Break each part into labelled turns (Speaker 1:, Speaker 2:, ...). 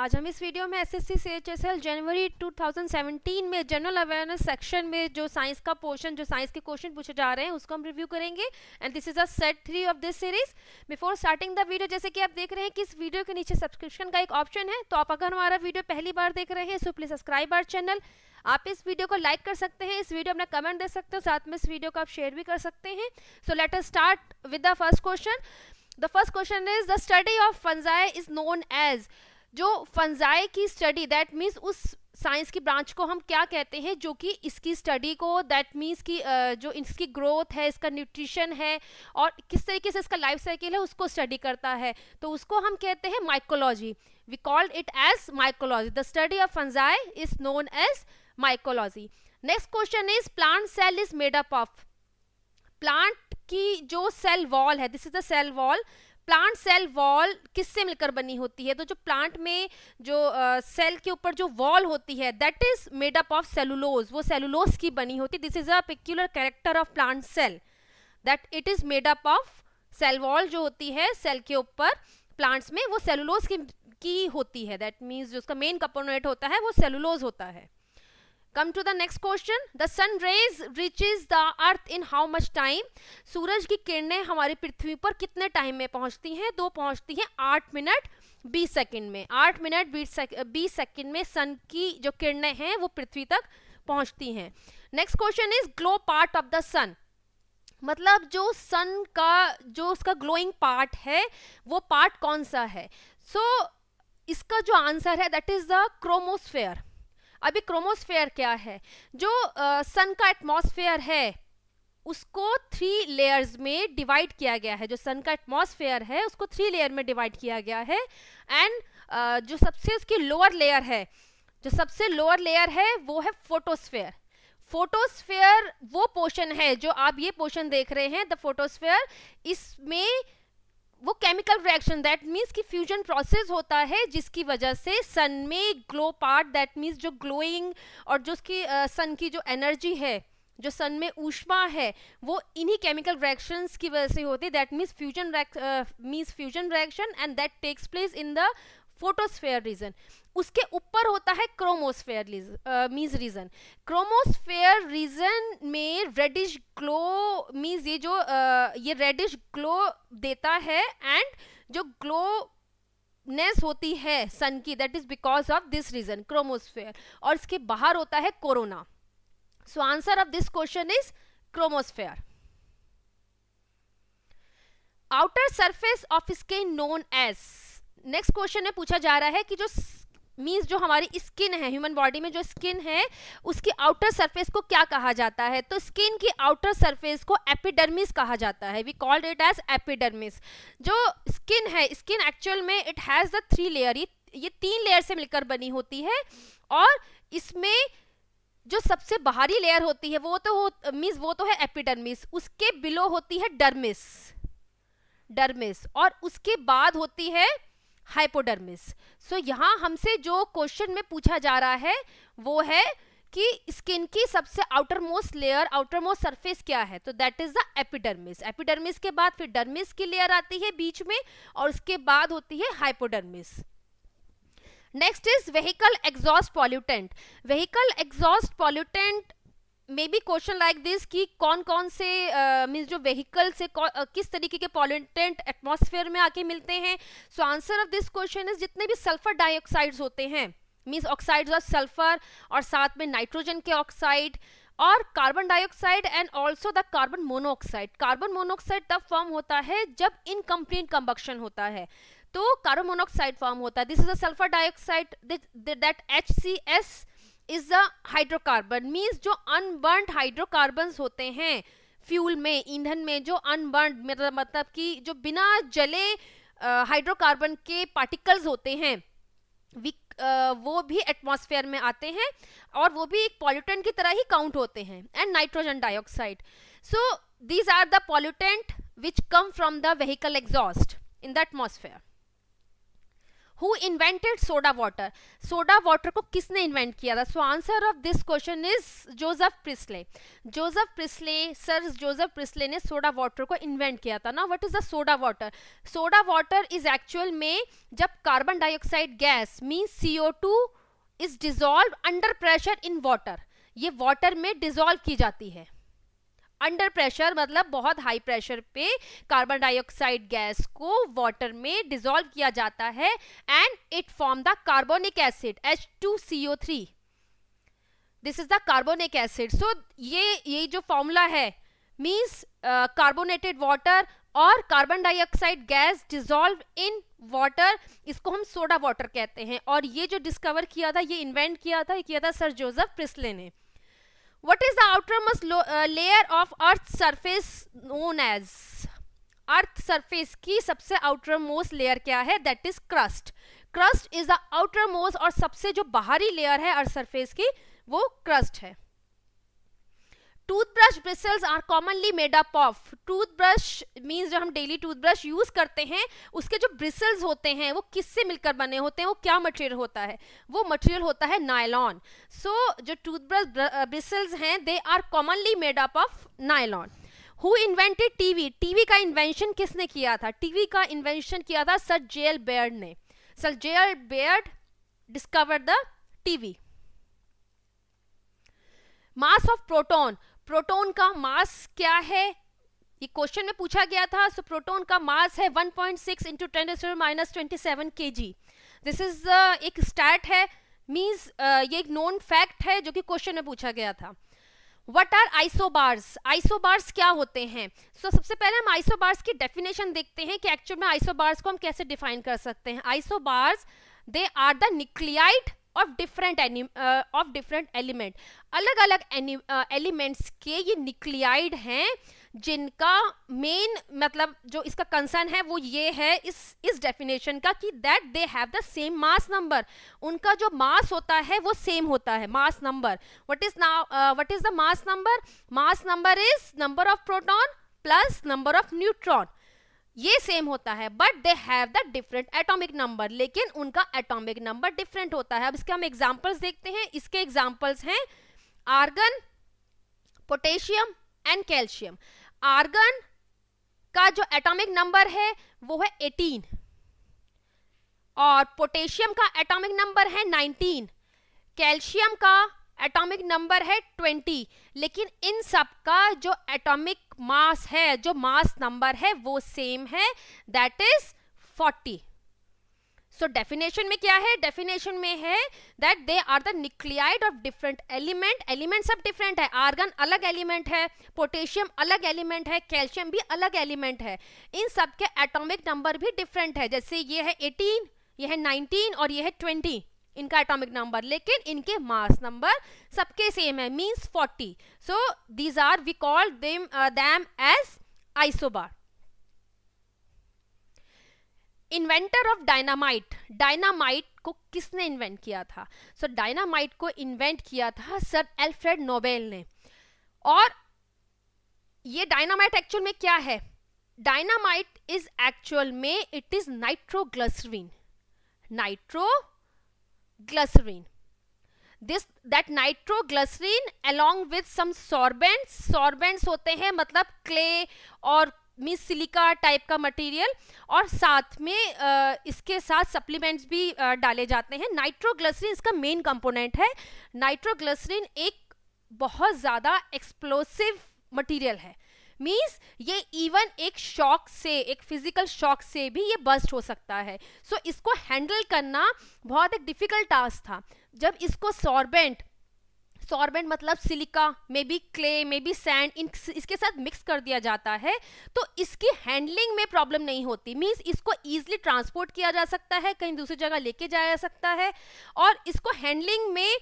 Speaker 1: आज हम इस वीडियो में एसएससी CHSL जनवरी 2017 में जनरल अवेयरनेस सेक्शन में जो साइंस का पोर्शन, जो साइंस के क्वेश्चन पूछे जा रहे हैं उसको हम रिव्यू करेंगे। And this is a set 3 of this series. Before starting the video, जैसे कि आप देख रहे हैं कि इस वीडियो के नीचे सब्सक्रिप्शन का एक ऑप्शन है, तो आप अगर हमारा वीडियो पहली बार देख रहे हैं so please subscribe our channel. आप इस वीडियो को लाइक कर सकते हैं, इस वीडियो में अपना कमेंट दे सकते हो, साथ में इस वीडियो को आप शेयर भी कर सकते हैं। So let us start with the first question. The first question is the study of fungi is known as. जो फंजाई की स्टडी, दैट मीन्स उस साइंस की ब्रांच को हम क्या कहते हैं जो कि इसकी स्टडी को, दैट मीन्स की जो इसकी ग्रोथ है, इसका न्यूट्रिशन है और किस तरीके से इसका लाइफ साइकिल है उसको स्टडी करता है, तो उसको हम कहते हैं mycology. We called it as mycology. The study of fungi is known as mycology. Next question is plant cell is made up of. Plant की जो सेल वॉल है, this is the cell wall. Plant cell wall किससे मिलकर बनी होती है? तो जो प्लांट में जो सेल के ऊपर जो वॉल होती है that is made up of cellulose, वो सेलुलोज की बनी होती है। This is a peculiar character of plant cell that it is made up of cell wall. जो होती है सेल के ऊपर प्लांट्स में वो सेलुलोज की होती है। दैट मीन्स जो उसका मेन कंपोनेंट होता है वो सेलुलोज होता है। Come to the next question. The sun rays reaches the earth in how much time? सूरज की किरणें हमारी पृथ्वी पर कितने टाइम में पहुंचती हैं? तो पहुंचती हैं 8 मिनट 20 सेकंड में। 8 मिनट 20 सेकंड में सन की जो किरणें हैं वो पृथ्वी तक पहुंचती हैं। Next question is glow part of the sun. मतलब जो सन का जो उसका ग्लोइंग पार्ट है वो पार्ट कौन सा है? इसका जो आंसर है दैट इज द क्रोमोस्फेयर। अभी क्रोमोस्फेयर क्या है? जो सन का एटमॉस्फेयर है उसको 3 लेयर्स में डिवाइड किया गया है। जो सन का एटमॉस्फेयर है उसको 3 लेयर में डिवाइड किया गया है। एंड जो सबसे उसकी लोअर लेयर है, जो सबसे लोअर लेयर है वो है फोटोस्फेयर। फोटोस्फेयर वो पोर्शन है जो आप ये पोर्शन देख रहे हैं, द फोटोस्फेयर। इसमें वो केमिकल रिएक्शन, दैट मीन्स कि फ्यूजन प्रोसेस होता है जिसकी वजह से सन में ग्लो पार्ट, दैट मीन्स जो ग्लोइंग और जो उसकी सन की जो एनर्जी है, जो सन में ऊष्मा है, वो इन्हीं केमिकल रिएक्शंस की वजह से होती है। That means fusion reaction and that takes place in the photosphere region. उसके ऊपर होता है chromosphere means region. Chromosphere region में रेडिश ग्लो मीन्स ये रेडिश ग्लो देता है एंड जो ग्लोनेस होती है सन की that is because of this region chromosphere. और इसके बाहर होता है corona. So answer of this question is chromosphere. Outer surface of skin known as. Next question में पूछा जा रहा है कि जो मीन्स जो हमारी स्किन है, ह्यूमन बॉडी में जो स्किन है उसकी आउटर सरफेस को क्या कहा जाता है? तो स्किन की आउटर सरफेस को एपिडर्मिस कहा जाता है। We called it as epidermis. जो स्किन है, स्किन एक्चुअल में इट हैज द 3 लेयर, ये 3 लेयर से मिलकर बनी होती है। और इसमें जो सबसे बाहरी लेयर होती है वो तो है एपिडर्मिस। उसके बिलो होती है डर्मिस और उसके बाद होती है हाइपोडर्मिस। सो यहाँ हमसे जो क्वेश्चन में पूछा जा रहा है वो है कि स्किन की सबसे outer most layer, outer most surface क्या है? तो that is the epidermis. Epidermis के बाद फिर डर्मिस की लेयर आती है बीच में और उसके बाद होती है hypodermis. Next is vehicle exhaust pollutant. Vehicle exhaust pollutant may be question like this कि कौन कौन से मीन्स जो व्हीकल से किस तरीके के पॉल्यूटेंट एटमॉस्फेयर में आके मिलते हैं। सो answer of this question is जितने भी सल्फर डाइऑक्साइड्स होते हैं, मीन्स ऑक्साइड्स ऑफ सल्फर और साथ में नाइट्रोजन के ऑक्साइड और carbon dioxide and also the carbon monoxide. Carbon monoxide तब फॉर्म होता है जब इनकम्प्लीट कंबक्शन होता है, तो कार्बन मोनोऑक्साइड फॉर्म होता है। This is a sulphur dioxide that HCS is the hydrocarbon. Means जो अनबर्न्ड हाइड्रोकार्बन्स होते हैं फ्यूल में, ईंधन में, जो अनबर्न्ड मतलब कि जो बिना जले हाइड्रोकार्बन के पार्टिकल्स होते हैं वो भी एटमॉस्फेयर में आते हैं और वो भी एक पॉल्यूटेंट की तरह ही काउंट होते हैं। And nitrogen dioxide. So these are the pollutant which come from the vehicle exhaust in the atmosphere. Who invented soda water, soda water को किसने इन्वेंट किया था? So answer of this question is Joseph Priestley. Joseph Priestley, sir Joseph Priestley ने soda water को invent किया था ना। What is the soda water? Soda water is actual में जब carbon dioxide gas means CO2 is dissolve under pressure in water, ये water में dissolve की जाती है। अंडर प्रेशर मतलब बहुत हाई प्रेशर पे कार्बन डाइऑक्साइड गैस को वाटर में डिसॉल्व किया जाता है and it form the carbonic acid H2CO3। This is the carbonic acid. So ये जो फॉर्मूला है मींस कार्बोनेटेड वाटर और carbon dioxide gas dissolve in water, इसको हम सोडा वाटर कहते हैं। और ये जो डिस्कवर किया था, ये इन्वेंट किया था सर जोसेफ प्रिस्ले ने। What is the outermost layer of Earth's surface known as? Earth surface की सबसे outermost layer क्या है? That is crust. Crust is the outermost और सबसे जो बाहरी layer है Earth surface की, वो crust है। Toothbrush bristles are commonly made up of. Toothbrush means जो हम daily toothbrush यूज करते हैं, उसके जो bristles होते हैं वो किससे मिलकर बने होते हैं? वो क्या मटेरियल होता है? वो मटेरियल होता है नायलॉन। सो जो टूथब्रश bristles हैं they are commonly made up of nylon. Who invented TV? TV का इन्वेंशन किसने किया था? टीवी का इन्वेंशन किया था सर जेएल बेयर्ड ने। Sir JL Baird discovered the TV. Mass of proton, proton का मास क्या है? ये क्वेश्चन में पूछा गया था। सो प्रोटॉन का मास है 1.6 × 10⁻27 kg। दिस इज एक स्टैट है, मींस ये एक नोन फैक्ट है जो कि क्वेश्चन में पूछा गया था। What are isobars? आइसोबार्स क्या होते हैं? सबसे पहले हम आइसोबार्स की डेफिनेशन देखते हैं कि एक्चुअल में आइसोबार्स को हम कैसे डिफाइन कर सकते हैं। Isobars they are the nuclide of different element, अलग अलग एलिमेंट्स के ये न्यूक्लियाइड हैं जिनका मेन मतलब जो इसका कंसर्न है वो ये है इस डेफिनेशन का कि that they have the same mass number. उनका जो मास होता है वो सेम होता है, mass number. What is the mass number? Mass number is number of proton plus number of neutron, ये सेम होता है। But they have the different atomic number, लेकिन उनका एटॉमिक नंबर डिफरेंट होता है। अब इसके हम एग्जांपल्स देखते हैं। इसके एग्जांपल्स हैं argon, potassium and calcium. Argon का जो एटॉमिक नंबर है वो है 18 और पोटेशियम का एटॉमिक नंबर है 19, कैल्शियम का एटॉमिक नंबर है 20, लेकिन इन सब का जो एटॉमिक मास है, जो मास नंबर है वो सेम है, दैट इज 40। सो डेफिनेशन में क्या है? डेफिनेशन में है that they are the nuclide of different element. Element सब डिफरेंट है, आर्गन अलग एलिमेंट है, पोटेशियम अलग एलिमेंट है, कैल्शियम भी अलग एलिमेंट है। इन सब के एटॉमिक नंबर भी डिफरेंट है, जैसे ये है 18, ये है 19 और ये है 20 इनका एटॉमिक नंबर, लेकिन इनके मास नंबर सबके सेम है, means 40। So these are we call them as isobar. Inventor of dynamite, dynamite को किसने इन्वेंट किया था? सो डायनामाइट को इन्वेंट किया था सर एल्फ्रेड नोबेल ने। और ये डायनामाइट एक्चुअल में क्या है? डायनामाइट इज एक्चुअल में it is nitroglycerin, nitroglycerin. that nitroglycerin along with some sorbents होते हैं मतलब क्ले और मींस सिलिका टाइप का मटेरियल, और साथ में इसके साथ सप्लीमेंट्स भी डाले जाते हैं। नाइट्रोग्लिसरीन इसका मेन कंपोनेंट है। नाइट्रोग्लिसरीन एक बहुत ज़्यादा एक्सप्लोसिव मटेरियल है, मींस ये इवन एक शॉक से, एक फिजिकल शॉक से भी ये बस्ट हो सकता है। सो इसको हैंडल करना बहुत एक डिफिकल्ट टास्क था। जब इसको सॉर्बेंट मतलब सिलिका में भी क्ले में भी सैंड इसके साथ मिक्स कर दिया जाता है तो इसकी हैंडलिंग में प्रॉब्लम नहीं होती, मींस इसको ईजिली ट्रांसपोर्ट किया जा सकता है, कहीं दूसरी जगह लेके जाया जा सकता है और इसको हैंडलिंग में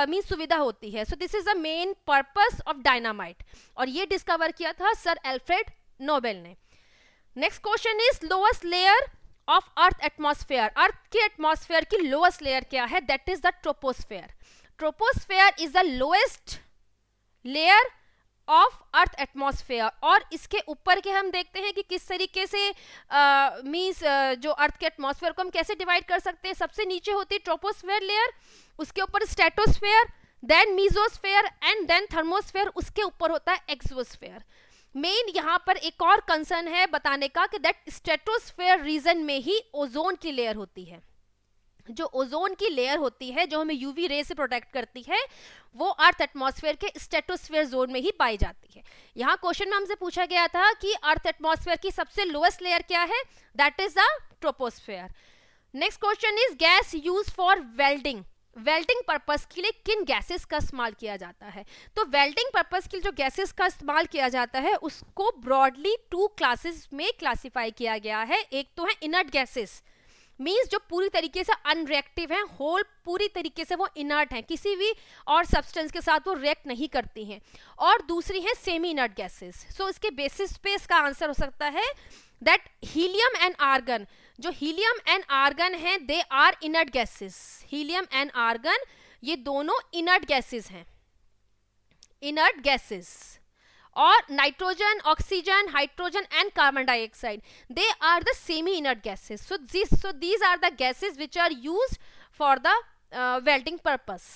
Speaker 1: मींस सुविधा होती है। So this is the main purpose of dynamite और ये डिस्कवर किया था सर एल्फ्रेड नोबेल ने। Next question is lowest layer of earth atmosphere. Earth के एटमॉस्फेयर की लोएस्ट लेयर क्या है? That is the troposphere. Troposphere is the lowest layer of earth atmosphere. और इसके ऊपर के हम देखते हैं कि किस तरीके से मींस जो अर्थ के एटमॉस्फेयर को हम कैसे डिवाइड कर सकते हैं। सबसे नीचे होती है ट्रोपोस्फेयर लेयर, उसके ऊपर stratosphere, then mesosphere and then thermosphere, उसके ऊपर होता है एक्सोस्फेयर। मेन यहाँ पर एक और कंसर्न है बताने का कि दैट स्ट्रेटोस्फेयर रीजन में ही ओजोन की लेयर होती है। जो ओजोन की लेयर होती है जो हमें यूवी रे से प्रोटेक्ट करती है, वो अर्थ एटमॉस्फेयर के स्ट्रेटोस्फेयर जोन में ही पाई जाती है। यहाँ क्वेश्चन में हमसे पूछा गया था कि अर्थ एटमॉस्फेयर की सबसे लोएस्ट लेयर क्या है, that is the troposphere. Next question is gas use for welding. Welding purpose के लिए किन गैसेस का इस्तेमाल किया जाता है? तो वेल्डिंग पर्पस के लिए जो गैसेस का इस्तेमाल किया जाता है उसको ब्रॉडली 2 क्लासेस में क्लासिफाई किया गया है। एक तो है इनर्ट गैसेस, मीन्स जो पूरी तरीके से अनरिएक्टिव हैं, होल पूरी तरीके से वो इनर्ट हैं, किसी भी और सब्सटेंस के साथ वो रिएक्ट नहीं करती हैं। और दूसरी है सेमी इनर्ट गैसेस। सो इसके बेसिस पे इसका आंसर हो सकता है दैट हीलियम एंड आर्गन। जो हीलियम एंड आर्गन हैं they are inert gases. Helium and argon ये दोनों इनर्ट गैसेस हैं, इनर्ट गैसेस। और nitrogen, oxygen, hydrogen and carbon dioxide, they are the semi inert gases. So these are the gases which are used for the welding purpose.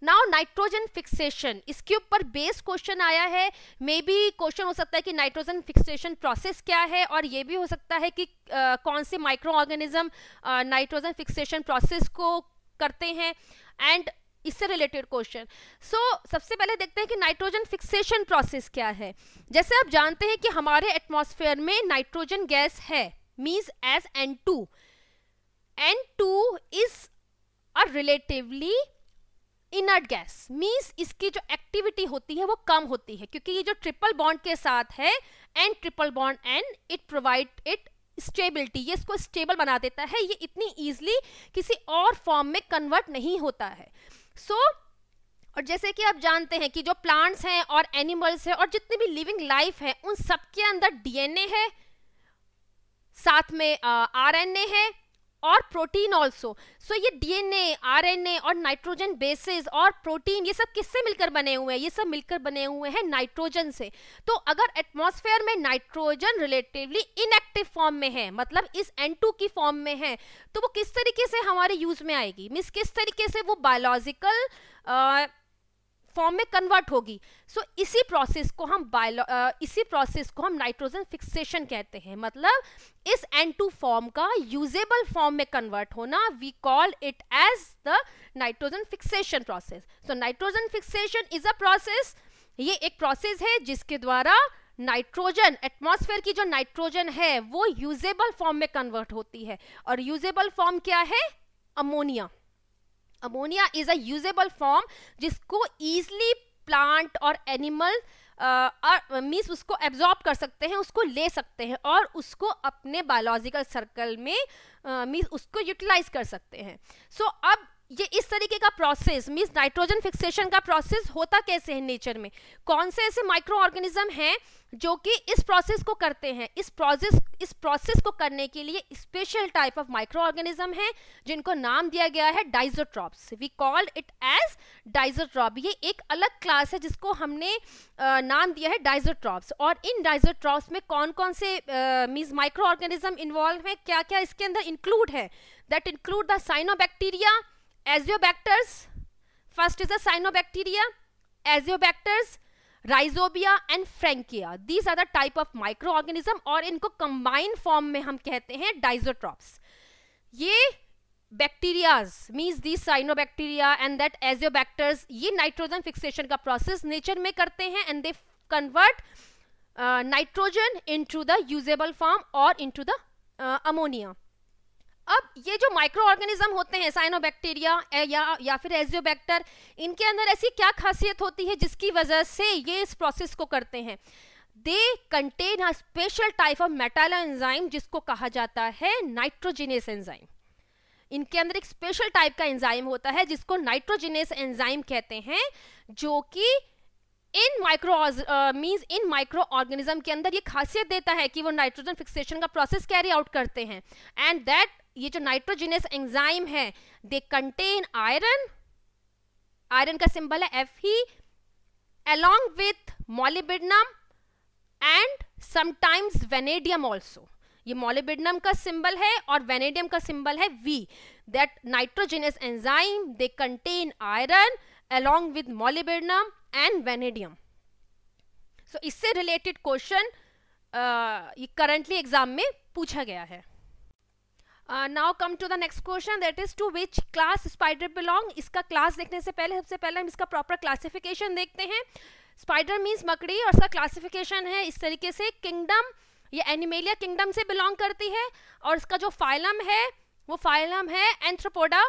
Speaker 1: Now nitrogen fixation, इसके ऊपर based question आया है। May be question हो सकता है कि nitrogen fixation process क्या है, और ये भी हो सकता है कि कौन से micro organism nitrogen fixation process को करते हैं, एंड इससे रिलेटेड क्वेश्चन। सो सबसे पहले देखते हैं कि नाइट्रोजन फिक्सेशन प्रोसेस क्या है। जैसे आप जानते हैं कि हमारे एटमॉस्फेयर में नाइट्रोजन गैस है, means as N2। N2 is a relatively inert gas, means इसकी जो एक्टिविटी होती है वो कम होती है, क्योंकि ये जो ट्रिपल बॉन्ड के साथ है N triple bond N, it provide it stability, ये इसको स्टेबल बना देता है। ये इतनी इजीली किसी और फॉर्म में कन्वर्ट नहीं होता है। और जैसे कि आप जानते हैं कि जो प्लांट्स हैं और एनिमल्स हैं और जितनी भी लिविंग लाइफ है, उन सबके अंदर डीएनए है, साथ में आरएनए है और प्रोटीन ऑल्सो। सो ये डीएनए, आरएनए और नाइट्रोजन बेसिस और प्रोटीन, ये सब किससे मिलकर बने हुए हैं? ये सब मिलकर बने हुए हैं नाइट्रोजन से। तो अगर एटमॉस्फेयर में नाइट्रोजन रिलेटिवली इनएक्टिव फॉर्म में है, मतलब इस N2 की फॉर्म में है, तो वो किस तरीके से हमारे यूज में आएगी, मीन्स किस तरीके से वो बायोलॉजिकल फॉर्म में कन्वर्ट होगी। सो इसी प्रोसेस को हम नाइट्रोजन फिक्सेशन कहते हैं। मतलब इस N2 फॉर्म का यूजेबल फॉर्म में कन्वर्ट होना, we call it as the nitrogen fixation process. So nitrogen fixation is a process, ये एक प्रोसेस है जिसके द्वारा नाइट्रोजन, एटमॉस्फेयर की जो नाइट्रोजन है वो यूजेबल फॉर्म में कन्वर्ट होती है। और यूजेबल फॉर्म क्या है? Ammonia. Ammonia is a usable form जिसको इजीली प्लांट और एनिमल मीन्स उसको एब्जॉर्ब कर सकते हैं, उसको ले सकते हैं और उसको अपने बायोलॉजिकल सर्कल में मीन्स उसको यूटिलाइज कर सकते हैं। सो अब ये इस तरीके का प्रोसेस, मीन्स नाइट्रोजन फिक्सेशन का प्रोसेस होता कैसे है नेचर में? कौन से ऐसे माइक्रो ऑर्गेनिज्म हैं जो कि इस प्रोसेस को करते हैं? इस प्रोसेस को करने के लिए special type of micro organism हैं जिनको नाम दिया गया है diazotrophs. We called it as diazotroph. ये एक अलग क्लास है जिसको हमने नाम दिया है डाइज़ोट्रॉप्स। और इन डाइज़ोट्रॉप्स में कौन कौन से मीन्स माइक्रो ऑर्गेनिज्म इन्वॉल्व है, क्या क्या इसके अंदर इंक्लूड है? That include the cyanobacteria, Aziobacters, first is the cyanobacteria, Aziobacters, Rhizobia and Frankia. These are the type of microorganism और इनको combined form में हम कहते हैं डाइज़ोट्रॉप्स। ये bacterias means the cyanobacteria and that azotobacters, ये नाइट्रोजन फिक्सेशन का process nature में करते हैं and they convert nitrogen into the usable form और इनटू द अमोनिया। अब ये जो माइक्रो ऑर्गेनिज्म होते हैं साइनोबैक्टीरिया या फिर एजियोबैक्टर, इनके अंदर ऐसी क्या खासियत होती है जिसकी वजह से ये इस प्रोसेस को करते हैं? They contain a special type of metallo enzyme जिसको कहा जाता है नाइट्रोजिनेस एंजाइम। इनके अंदर एक स्पेशल टाइप का एंजाइम होता है जिसको नाइट्रोजिनेस एंजाइम कहते हैं, जो कि इन माइक्रो ऑर्गेनिज्म के अंदर ये खासियत देता है कि वो नाइट्रोजन फिक्सेशन का प्रोसेस कैरी आउट करते हैं। एंड दैट ये जो नाइट्रोजिनेस एंजाइम है दे कंटेन आयरन, आयरन का सिंबल है Fe, along with molybdenum and sometimes vanadium also. ये molybdenum का symbol है और vanadium का symbol है V. That nitrogenous enzyme they contain iron along with molybdenum and vanadium. So इससे related question ये currently exam में पूछा गया है. Now come to the next question, that is to which class spider belong. इसका class देखने से पहले सबसे पहले हम इसका proper classification देखते हैं. Spider means मकड़ी और इसका classification है इस तरीके से. Kingdom ये Animalia kingdom से belong करती है और इसका जो phylum है वो phylum है Arthropoda.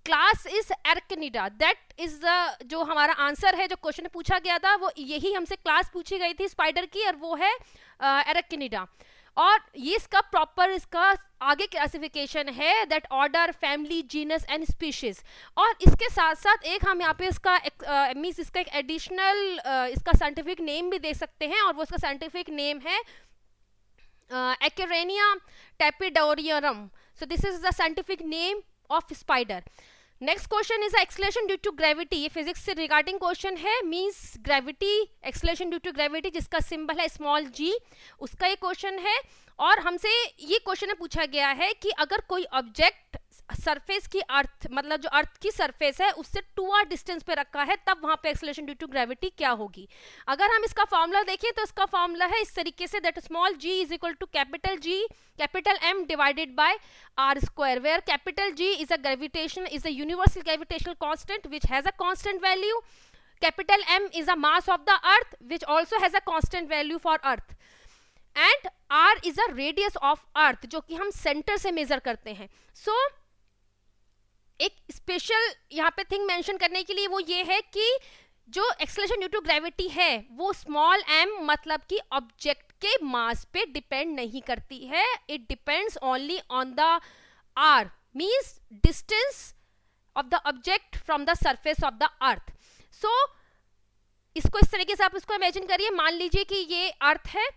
Speaker 1: Class is Arachnida. That is the जो हमारा आंसर है जो क्वेश्चन पूछा गया था वो यही हमसे क्लास पूछी गई थी स्पाइडर की और वो है Arachnida. और ये इसका प्रॉपर इसका आगे क्लासिफिकेशन है that order, family, genus and species. और इसके साथ साथ एक हम यहाँ पे इसका मीन्स इसका एक एडिशनल इसका साइंटिफिक नेम भी दे सकते हैं और वो इसका साइंटिफिक नेम है Acarania tapidorum. So this is the scientific name of spider. Next question is acceleration due to gravity. ये फिजिक्स से रिगार्डिंग क्वेश्चन है. Means gravity, acceleration due to gravity जिसका सिंबल है स्मॉल g, उसका ये question है. और हमसे ये क्वेश्चन पूछा गया है कि अगर कोई ऑब्जेक्ट सरफेस की अर्थ मतलब जो अर्थ की सरफेस है उससे 2r डिस्टेंस पे रखा है तब वहां पे एक्सेलरेशन ड्यू टू ग्रेविटी क्या होगी. अगर हम इसका फॉर्मूला देखें तो इसका फॉर्मूला है इस तरीके से that small g is equal to capital G capital M divided by r square, where capital G is a gravitation is a universal gravitational constant which has a constant value. Capital M is a mass of the earth which also has a constant value for earth. And r is a radius of earth जो कि हम centre से major करते हैं. सो एक special यहाँ पे thing mention करने के लिए वो ये है कि जो एक्सेलरेशन ड्यू टू ग्रेविटी है वो स्मॉल m मतलब कि ऑब्जेक्ट के मास पे डिपेंड नहीं करती है. It depends only on the r means distance of the object from the surface of the earth. So इसको इस तरीके से आप इसको इमेजिन करिए. मान लीजिए कि ये अर्थ है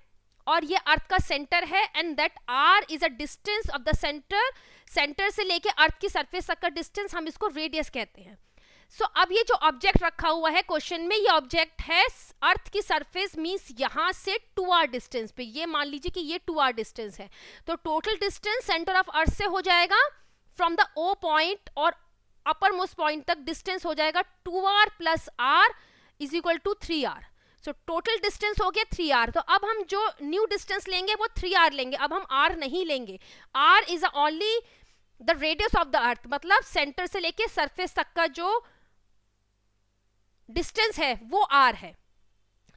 Speaker 1: और ये अर्थ का सेंटर है and that r is a distance of the centre से लेके अर्थ की सरफेस तक का डिस्टेंस हम इसको रेडियस कहते हैं. सो अब ये जो ऑब्जेक्ट रखा हुआ है क्वेश्चन में ये ऑब्जेक्ट है अर्थ की सरफेस मींस यहाँ से 2r डिस्टेंस पे. ये मान लीजिए कि ये 2r डिस्टेंस है तो total distance center of earth से हो जाएगा फ्रॉम द O पॉइंट और अपर मोस्ट पॉइंट तक डिस्टेंस हो जाएगा 2r plus r is equal to 3r. So total distance हो गया 3r. तो अब हम जो न्यू डिस्टेंस लेंगे वो 3r लेंगे. अब हम r नहीं लेंगे. r is only the radius of the अर्थ मतलब सेंटर से लेके सरफेस तक का जो डिस्टेंस है वो r है.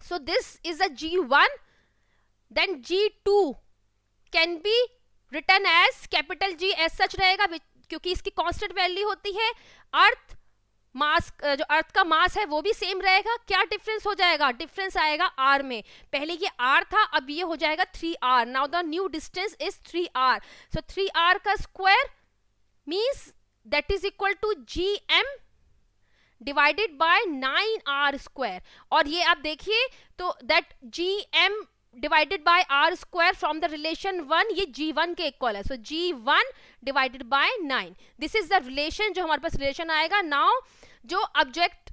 Speaker 1: So this is a g1. Then g2 can be written as capital G as such रहेगा क्योंकि इसकी कांस्टेंट वैल्यू होती है. अर्थ मास जो अर्थ का मास है वो भी सेम रहेगा. क्या डिफरेंस हो जाएगा? डिफरेंस आएगा r में. पहले ये r था अब ये हो जाएगा 3r. Now the new distance is 3r. सो 3r का square means that is equal to gm divided by 9r square. और ये आप देखिए तो that gm divided by r square from the relation 1 ये g1 के इक्वल है. So g1 divided by 9. This is the relation जो हमारे पास रिलेशन आएगा. नाउ जो ऑब्जेक्ट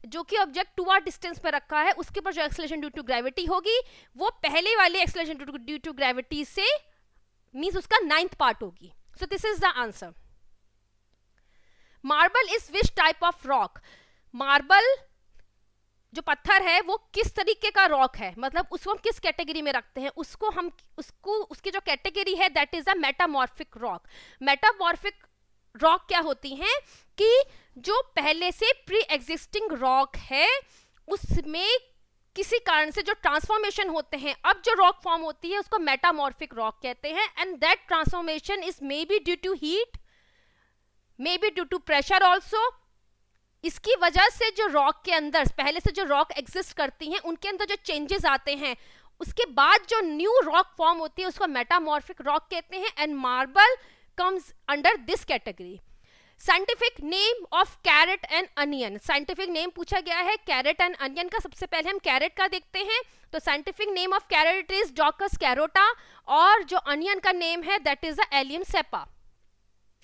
Speaker 1: 2r डिस्टेंस पे रखा है उसके ऊपर जो एक्सेलरेशन ड्यू टू ग्रेविटी होगी वो पहले वाले एक्सेलरेशन ड्यू टू ग्रेविटी से मींस उसका 9th पार्ट होगी. सो this is the answer. Marble is which type of rock. Marble जो पत्थर है वो किस तरीके का रॉक है मतलब उसको हम किस कैटेगरी में रखते हैं उसकी जो कैटेगरी है that is a metamorphic rock. Metamorphic rock क्या होती हैं कि जो पहले से प्री एग्जिस्टिंग रॉक है उसमें किसी कारण से जो ट्रांसफॉर्मेशन होते हैं अब जो रॉक फॉर्म होती है उसको मेटामॉर्फिक रॉक कहते हैं. And that transformation is may be due to heat, may be due to pressure also. इसकी वजह से जो रॉक के अंदर पहले से जो रॉक एग्जिस्ट करती हैं उनके अंदर जो चेंजेस आते हैं उसके बाद जो न्यू रॉक फॉर्म होती है उसको मेटामॉर्फिक रॉक कहते हैं. And marble comes under this category. Scientific name of carrot and onion. Scientific name पूछा गया है कैरेट एंड अनियन का. सबसे पहले हम कैरेट का देखते हैं. तो scientific name of carrot is Daucus carota और जो अनियन का नेम है that is the Allium cepa.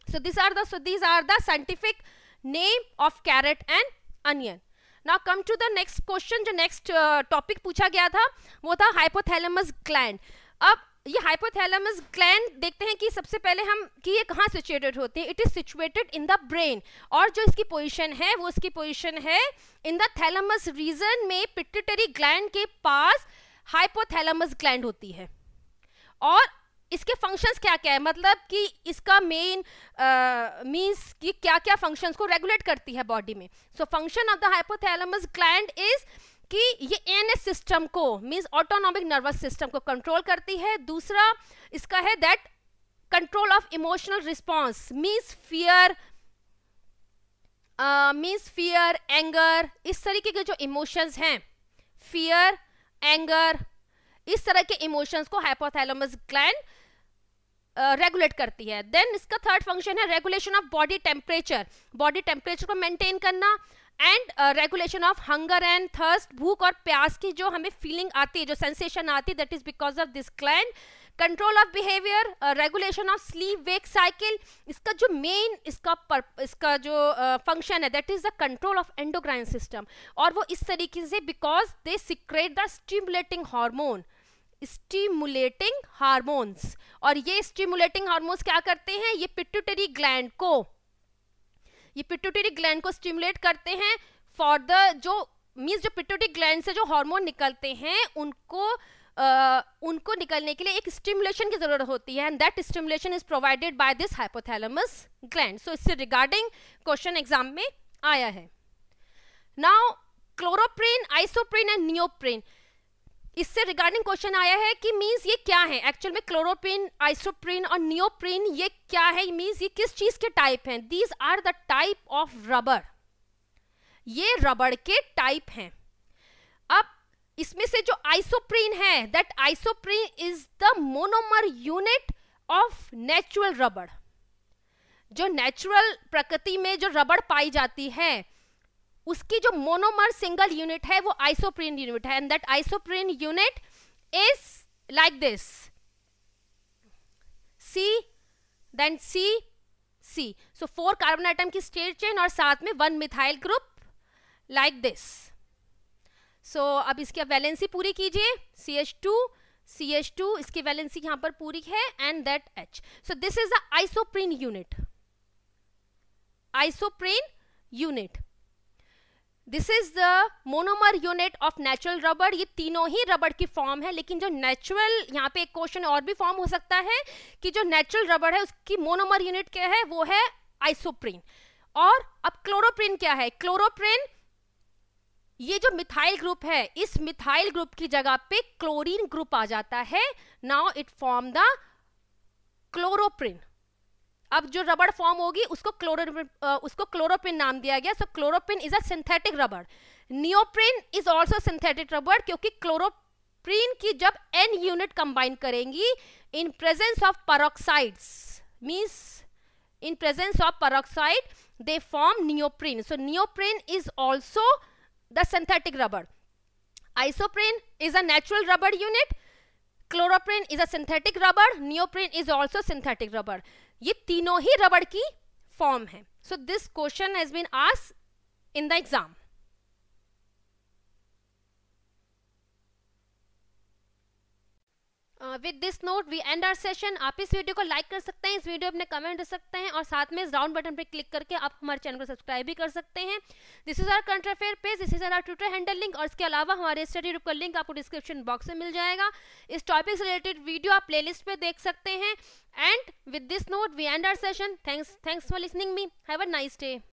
Speaker 1: So these are the scientific name of carrot and onion. Now come to the next question. जो next topic पूछा गया था वो था हाइपोथैलेमस ग्लैंड। अब ये हाइपोथैलेमस ग्लैंड देखते हैं कि सबसे पहले हम कि ये कहाँ सिचुएटेड होती है। It is situated in the brain, और जो इसकी पोजीशन है वो इसकी पोजीशन है इन द थैलेमस रीजन में। पिट्यूटरी ग्लैंड के पास हाइपोथैलेमस ग्लैंड होती है, और इसके फंक्शंस क्या क्या है, मतलब कि इसका मेन मींस कि क्या क्या फंक्शंस को रेगुलेट करती है बॉडी में। So function of the hypothalamus gland is कि ये एएनएस सिस्टम को मींस ऑटोनॉमिक नर्वस सिस्टम को कंट्रोल करती है। दूसरा इसका है that control of emotional response means fear anger, इस तरीके के जो इमोशंस हैं, फियर एंगर, इस तरह के इमोशंस को हाइपोथैलेमस ग्लैंड रेगुलेट करती है। देन इसका थर्ड फंक्शन है regulation of body temperature, body temperature को मेंटेन करना, and regulation of hunger and thirst, भूख और प्यास की जो हमें फीलिंग आती है, जो सेंसेशन आती है, that is because of this gland. Control of behaviour, regulation of sleep wake cycle, इसका जो मेन इसका जो फंक्शन है that is the control of endocrine system, और वो इस तरीके से because they secrete the stimulating hormones, और ये स्टिमुलेटिंग हार्मोन्स क्या करते हैं, ये पिट्यूटरी ग्लैंड को स्टिमुलेट करते हैं फॉर द जो मींस जो पिट्यूटरी ग्लैंड से जो हार्मोन निकलते हैं उनको निकलने के लिए एक स्टिमुलेशन की जरूरत होती है, and that stimulation is provided by this hypothalamus gland. So इससे रिगार्डिंग क्वेश्चन एग्जाम में आया है। Now chloroprene, isoprene and neoprene, इससे रिगार्डिंग क्वेश्चन आया है कि मींस ये क्या है एक्चुअल में। क्लोरोप्रिन, आइसोप्रिन और नियोप्रिन ये क्या है, मींस ये किस चीज के टाइप हैं। These are the type of rubber, ये रबड़ के टाइप हैं। अब इसमें से जो आइसोप्रिन है, that isoprene is the monomer unit of natural rubber. जो नेचुरल प्रकृति में जो रबड़ पाई जाती है उसकी जो मोनोमर सिंगल यूनिट है वो आइसोप्रिन यूनिट है, and that isoprene unit is like this, C, then C, so 4 carbon atom की स्टेट चेन और साथ में 1 methyl group like this. So अब इसकी वैलेंसी पूरी कीजिए, CH2 इसकी वैलेंसी यहां पर पूरी है, and that H। So this is the isoprene unit, this is the monomer unit of natural rubber. ये तीनों ही रबड़ की फॉर्म है, लेकिन जो नेचुरल, यहाँ पे एक क्वेश्चन और भी फॉर्म हो सकता है कि जो नेचुरल रबड़ है उसकी मोनोमर यूनिट क्या है, वो है आइसोप्रिन। और अब क्लोरोप्रिन क्या है, क्लोरोप्रिन ये जो मिथाइल ग्रुप है, इस मिथाइल ग्रुप की जगह पे क्लोरीन ग्रुप आ जाता है, now it form the chloroprene. अब जो रबड़ फॉर्म होगी उसको क्लोरोप्रिन नाम दिया गया। So chloroprene is a synthetic rubber. Neoprene is also synthetic rubber, क्योंकि क्लोरोप्रिन की जब N यूनिट कंबाइन करेंगी in presence of peroxides, means in presence of peroxide they form neoprene. So neoprene is also the synthetic rubber. Isoprene is a natural rubber unit, chloroprene is a synthetic rubber, neoprene is also synthetic rubber. ये तीनों ही रबड़ की form है। So this question has been asked in the exam. With this note we end our session. आप इस video को like कर सकते हैं, इस वीडियो अपने कमेंट दे सकते हैं, और साथ में इस राउंड बटन पर क्लिक करके आप हमारे चैनल को सब्सक्राइब भी कर सकते हैं। This is our current affair page, this is our Twitter handle link, और इसके अलावा हमारे स्टडी ग्रुप का लिंक आपको डिस्क्रिप्शन बॉक्स में मिल जाएगा। इस टॉपिक से रिलेटेड वीडियो आप प्लेलिस्ट पे देख सकते हैं। And with this note we end our session. Thanks for listening me. Have a nice day.